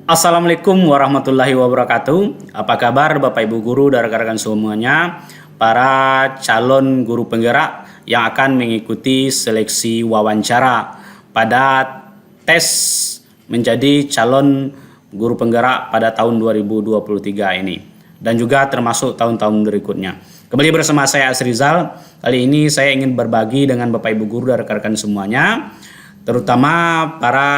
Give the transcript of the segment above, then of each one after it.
Assalamualaikum warahmatullahi wabarakatuh. Apa kabar Bapak Ibu guru dan rekan-rekan semuanya, para calon guru penggerak yang akan mengikuti seleksi wawancara pada tes menjadi calon guru penggerak pada tahun 2023 ini dan juga termasuk tahun-tahun berikutnya. Kembali bersama saya Asrizal. Kali ini saya ingin berbagi dengan Bapak Ibu guru dan rekan-rekan semuanya, terutama para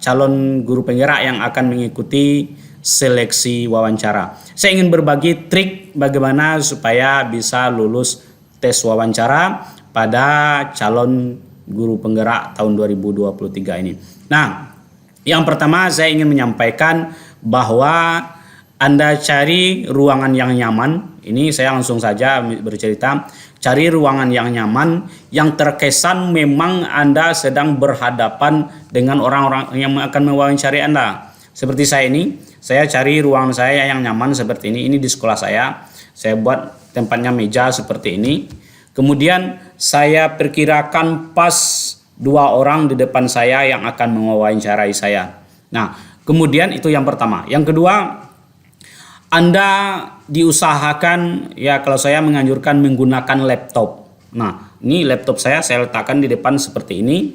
calon guru penggerak yang akan mengikuti seleksi wawancara. Saya ingin berbagi trik bagaimana supaya bisa lulus tes wawancara pada calon guru penggerak tahun 2023 ini. Nah, yang pertama saya ingin menyampaikan bahwa Anda cari ruangan yang nyaman. Ini saya langsung saja bercerita. Cari ruangan yang nyaman, yang terkesan memang Anda sedang berhadapan dengan orang-orang yang akan mewawancari Anda. Seperti saya ini, saya cari ruangan saya yang nyaman seperti ini. Ini di sekolah saya. Saya buat tempatnya meja seperti ini. Kemudian saya perkirakan pas 2 orang di depan saya yang akan mewawancarai saya. Nah, kemudian itu yang pertama. Yang kedua, Anda diusahakan, ya kalau saya menganjurkan menggunakan laptop. Nah, ini laptop saya letakkan di depan seperti ini.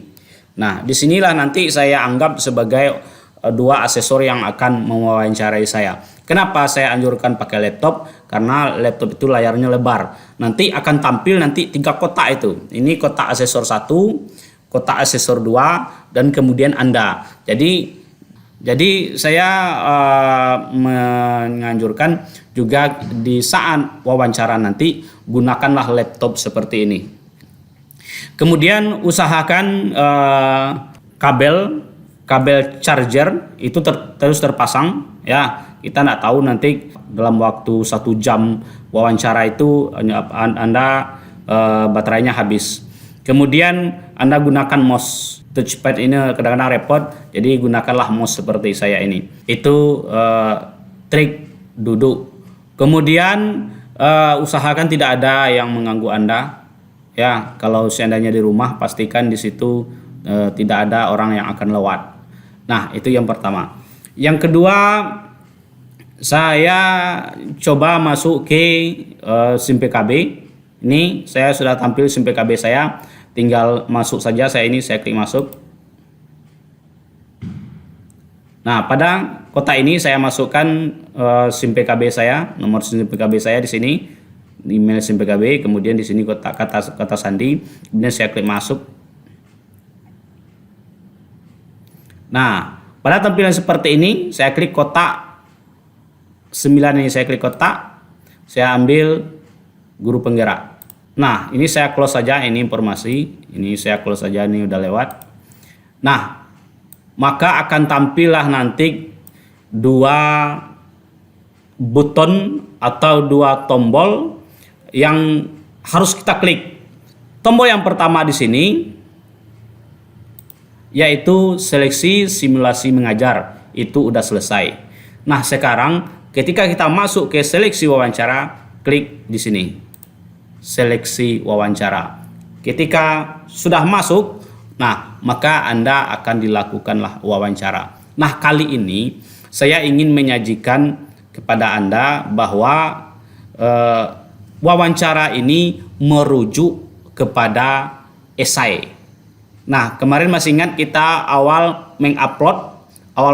Nah, disinilah nanti saya anggap sebagai 2 asesor yang akan mewawancarai saya. Kenapa saya anjurkan pakai laptop? Karena laptop itu layarnya lebar. Nanti akan tampil 3 kotak itu. Ini kotak asesor 1, kotak asesor 2, dan kemudian Anda. Jadi saya menganjurkan juga di saat wawancara nanti gunakanlah laptop seperti ini. Kemudian usahakan kabel charger itu terus terpasang, ya. Kita tidak tahu nanti dalam waktu 1 jam wawancara itu Anda baterainya habis. Kemudian Anda gunakan mouse. Touchpad ini kadang-kadang repot, jadi gunakanlah mouse seperti saya ini. Itu trik duduk. Kemudian usahakan tidak ada yang mengganggu Anda. Ya, kalau seandainya di rumah pastikan di situ tidak ada orang yang akan lewat. Nah, itu yang pertama. Yang kedua, saya coba masuk ke SIM PKB. Ini saya sudah tampil SIM PKB saya. Tinggal masuk saja, saya klik masuk. Nah, pada kotak ini saya masukkan SIM PKB saya, nomor SIM PKB saya di sini, email SIM PKB, kemudian di sini kotak kata sandi, kemudian saya klik masuk. Nah, pada tampilan seperti ini, saya klik kotak 9 ini, saya klik kotak, saya ambil guru penggerak. Nah, ini saya close saja, ini informasi. Ini saya close saja, ini udah lewat. Nah, maka akan tampillah nanti 2 button atau 2 tombol yang harus kita klik. Tombol yang pertama di sini yaitu seleksi simulasi mengajar. Itu udah selesai. Nah, sekarang ketika kita masuk ke seleksi wawancara, klik di sini. Seleksi wawancara. Ketika sudah masuk, nah maka Anda akan dilakukanlah wawancara. Nah, kali ini saya ingin menyajikan kepada Anda bahwa wawancara ini merujuk kepada esai. Nah, kemarin masih ingat kita awal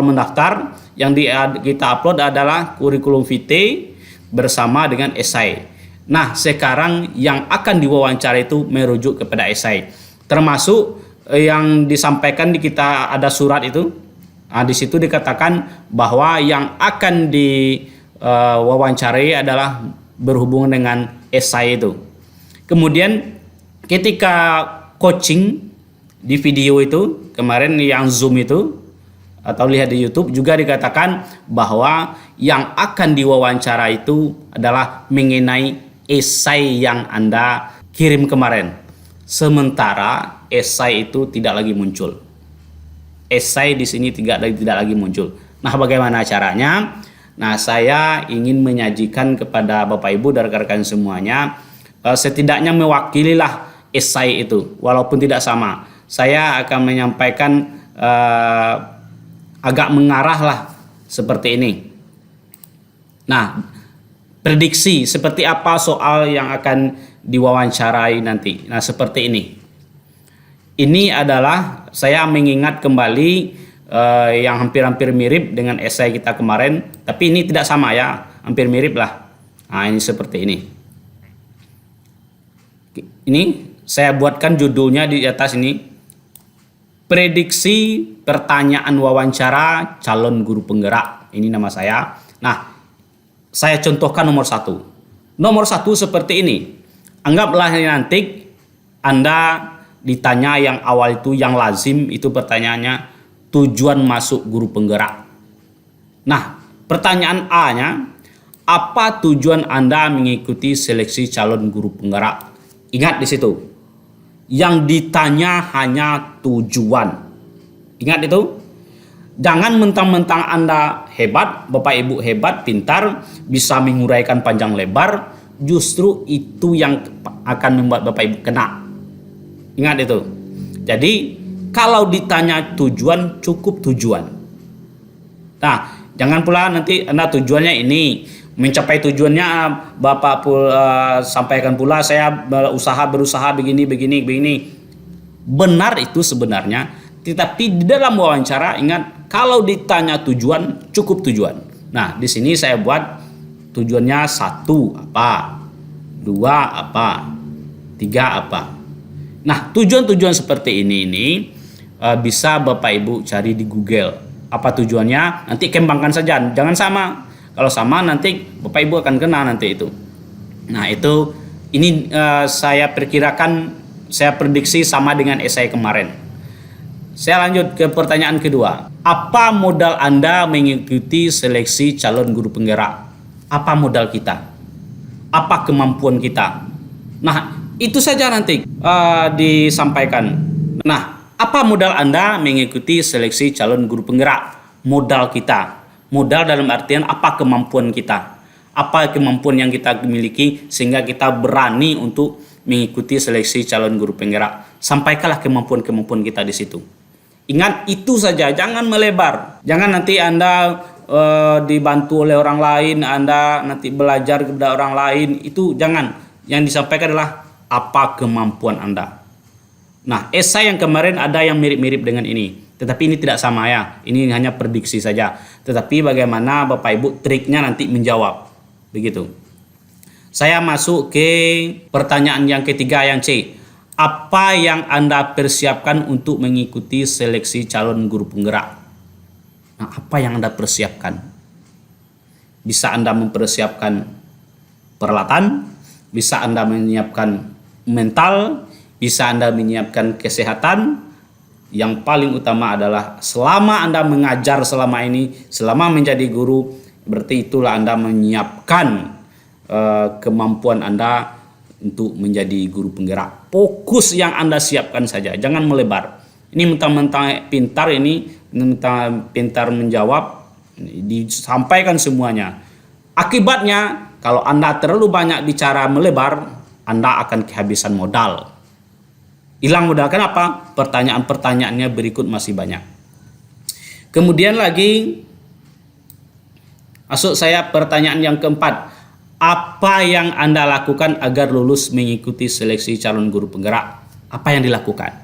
mendaftar, yang kita upload adalah kurikulum vitae bersama dengan esai. Nah, sekarang yang akan diwawancara itu merujuk kepada esai. Termasuk yang disampaikan di kita ada surat itu. Nah, di situ dikatakan bahwa yang akan diwawancarai adalah berhubungan dengan esai itu. Kemudian ketika coaching di video itu, kemarin yang Zoom itu, atau lihat di YouTube juga dikatakan bahwa yang akan diwawancara itu adalah mengenai esai yang Anda kirim kemarin. Sementara esai itu tidak lagi muncul. Esai di sini tidak lagi muncul. Nah, bagaimana caranya? Nah, saya ingin menyajikan kepada Bapak Ibu dan rekan-rekan semuanya, setidaknya mewakililah esai itu, walaupun tidak sama. Saya akan menyampaikan agak mengarah lah seperti ini. Nah, prediksi seperti apa soal yang akan diwawancarai nanti. Nah, seperti ini. Ini adalah saya mengingat kembali yang hampir-hampir mirip dengan esai kita kemarin, tapi ini tidak sama ya, hampir mirip lah. Nah, ini seperti ini. Ini saya buatkan judulnya di atas ini, prediksi pertanyaan wawancara calon guru penggerak. Ini nama saya. Nah, saya contohkan nomor 1. Nomor 1 seperti ini. Anggaplah nanti Anda ditanya yang awal itu, yang lazim itu pertanyaannya tujuan masuk guru penggerak. Nah, pertanyaan A-nya, apa tujuan Anda mengikuti seleksi calon guru penggerak? Ingat di situ, yang ditanya hanya tujuan. Ingat itu. Jangan mentang-mentang Anda hebat, Bapak Ibu hebat, pintar, bisa menguraikan panjang lebar, justru itu yang akan membuat Bapak Ibu kena. Ingat itu. Jadi kalau ditanya tujuan, cukup tujuan. Nah, jangan pula nanti Anda tujuannya ini, mencapai tujuannya Bapak sampaikan pula saya berusaha begini. Benar itu sebenarnya, tetapi di dalam wawancara ingat, kalau ditanya tujuan, cukup tujuan. Nah, di sini saya buat tujuannya 1 apa, 2 apa, 3 apa. Nah, tujuan-tujuan seperti ini bisa Bapak Ibu cari di Google. Apa tujuannya? Nanti kembangkan saja, jangan sama. Kalau sama nanti Bapak Ibu akan kena nanti itu. Nah, itu ini saya perkirakan, saya prediksi sama dengan esai kemarin. Saya lanjut ke pertanyaan kedua. Apa modal Anda mengikuti seleksi calon guru penggerak? Apa modal kita? Apa kemampuan kita? Nah, itu saja nanti disampaikan. Nah, apa modal Anda mengikuti seleksi calon guru penggerak? Modal kita. Modal dalam artian apa kemampuan kita? Apa kemampuan yang kita miliki sehingga kita berani untuk mengikuti seleksi calon guru penggerak? Sampaikanlah kemampuan-kemampuan kita di situ. Ingat itu saja, jangan melebar. Jangan nanti Anda dibantu oleh orang lain, Anda nanti belajar kepada orang lain, itu jangan. Yang disampaikan adalah apa kemampuan Anda. Nah, esai yang kemarin ada yang mirip-mirip dengan ini, tetapi ini tidak sama ya. Ini hanya prediksi saja. Tetapi bagaimana Bapak Ibu triknya nanti menjawab. Begitu. Saya masuk ke pertanyaan yang ketiga, yang C. Apa yang Anda persiapkan untuk mengikuti seleksi calon guru penggerak? Nah, apa yang Anda persiapkan? Bisa Anda mempersiapkan peralatan, bisa Anda menyiapkan mental, bisa Anda menyiapkan kesehatan. Yang paling utama adalah selama Anda mengajar selama ini, selama menjadi guru, berarti itulah Anda menyiapkan kemampuan Anda untuk menjadi guru penggerak. Fokus yang Anda siapkan saja, jangan melebar. Ini mentang-mentang pintar, ini mentang pintar menjawab, disampaikan semuanya. Akibatnya kalau Anda terlalu banyak bicara melebar, Anda akan kehabisan modal. Hilang modal. Kenapa? Pertanyaan-pertanyaannya berikut masih banyak. Kemudian lagi masuk saya pertanyaan yang keempat. Apa yang Anda lakukan agar lulus mengikuti seleksi calon guru penggerak? Apa yang dilakukan?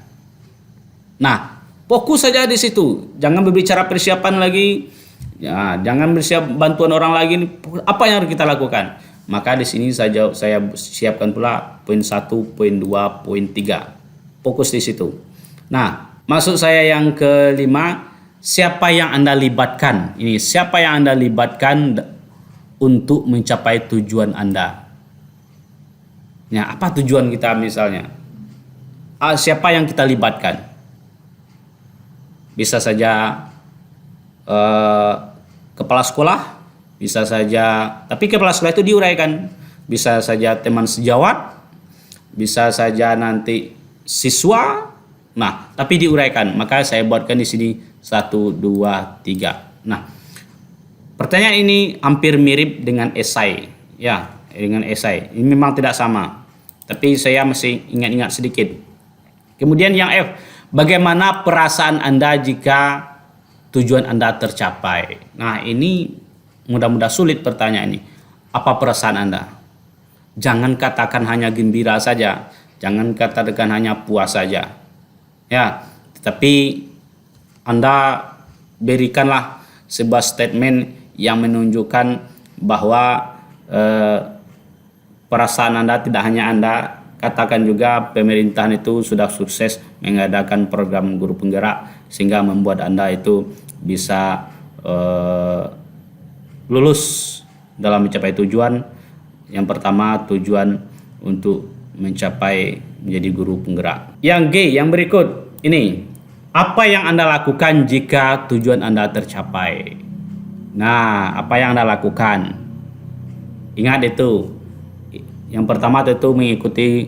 Nah, fokus saja di situ. Jangan berbicara persiapan lagi. Ya, jangan bersiap bantuan orang lagi. Apa yang harus kita lakukan? Maka di sini saya siapkan pula poin 1, poin 2, poin 3. Fokus di situ. Nah, masuk saya yang kelima, siapa yang Anda libatkan? Ini siapa yang Anda libatkan untuk mencapai tujuan Anda? Ya, apa tujuan kita misalnya? Siapa yang kita libatkan? Bisa saja kepala sekolah, bisa saja, tapi kepala sekolah itu diuraikan. Bisa saja teman sejawat, bisa saja nanti siswa. Nah, tapi diuraikan. Maka saya buatkan di sini 1, 2, 3. Nah, pertanyaan ini hampir mirip dengan esai. Ya, dengan esai. Ini memang tidak sama. Tapi saya masih ingat-ingat sedikit. Kemudian yang F, bagaimana perasaan Anda jika tujuan Anda tercapai. Nah, ini mudah-mudahan sulit pertanyaan ini. Apa perasaan Anda? Jangan katakan hanya gembira saja, jangan katakan hanya puas saja. Ya, tetapi Anda berikanlah sebuah statement yang menunjukkan bahwa perasaan Anda tidak hanya Anda, katakan juga pemerintahan itu sudah sukses mengadakan program guru penggerak sehingga membuat Anda itu bisa lulus dalam mencapai tujuan. Yang pertama, tujuan untuk mencapai menjadi guru penggerak. Yang G, yang berikut ini, apa yang Anda lakukan jika tujuan Anda tercapai? Nah, apa yang Anda lakukan? Ingat itu. Yang pertama tentu mengikuti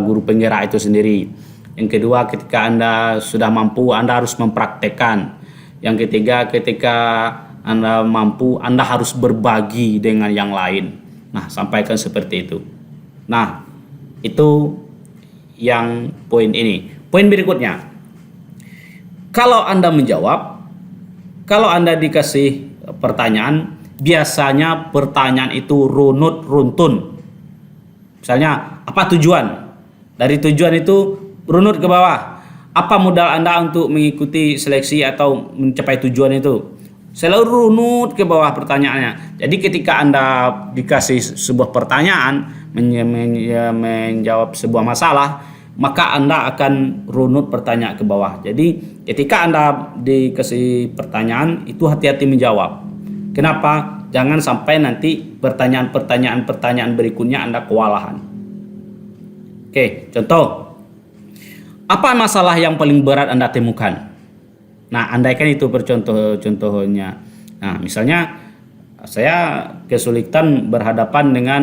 guru penggerak itu sendiri. Yang kedua, ketika Anda sudah mampu, Anda harus mempraktekkan. Yang ketiga, ketika Anda mampu, Anda harus berbagi dengan yang lain. Nah, sampaikan seperti itu. Nah, itu yang poin ini. Poin berikutnya, kalau Anda menjawab, kalau Anda dikasih pertanyaan, biasanya pertanyaan itu runut runtun. Misalnya, apa tujuan? Dari tujuan itu runut ke bawah. Apa modal Anda untuk mengikuti seleksi atau mencapai tujuan itu? Selalu runut ke bawah pertanyaannya. Jadi ketika Anda dikasih sebuah pertanyaan, menjawab sebuah masalah, maka Anda akan runut pertanyaan ke bawah. Jadi ketika Anda dikasih pertanyaan, itu hati-hati menjawab. Kenapa? Jangan sampai nanti pertanyaan berikutnya Anda kewalahan. Oke, contoh. Apa masalah yang paling berat Anda temukan? Nah, andaikan itu contohnya. Nah, misalnya saya kesulitan berhadapan dengan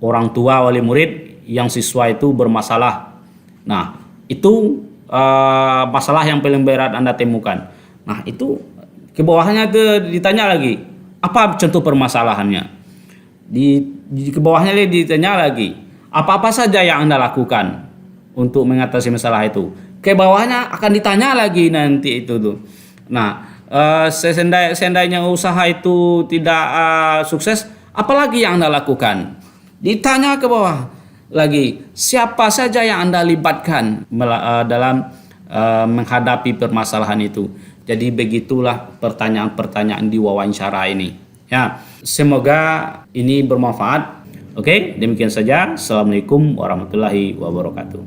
orang tua wali murid yang siswa itu bermasalah. Nah, itu masalah yang paling berat Anda temukan. Nah, itu ke bawahnya ditanya lagi, apa contoh permasalahannya? Di ke bawahnya ditanya lagi, apa-apa saja yang Anda lakukan untuk mengatasi masalah itu? Ke bawahnya akan ditanya lagi nanti itu tuh. Nah, seandainya usaha itu tidak sukses, apalagi yang Anda lakukan? Ditanya ke bawah lagi, siapa saja yang Anda libatkan dalam menghadapi permasalahan itu. Jadi begitulah pertanyaan-pertanyaan di wawancara ini. Ya, semoga ini bermanfaat. Oke, demikian saja. Assalamualaikum warahmatullahi wabarakatuh.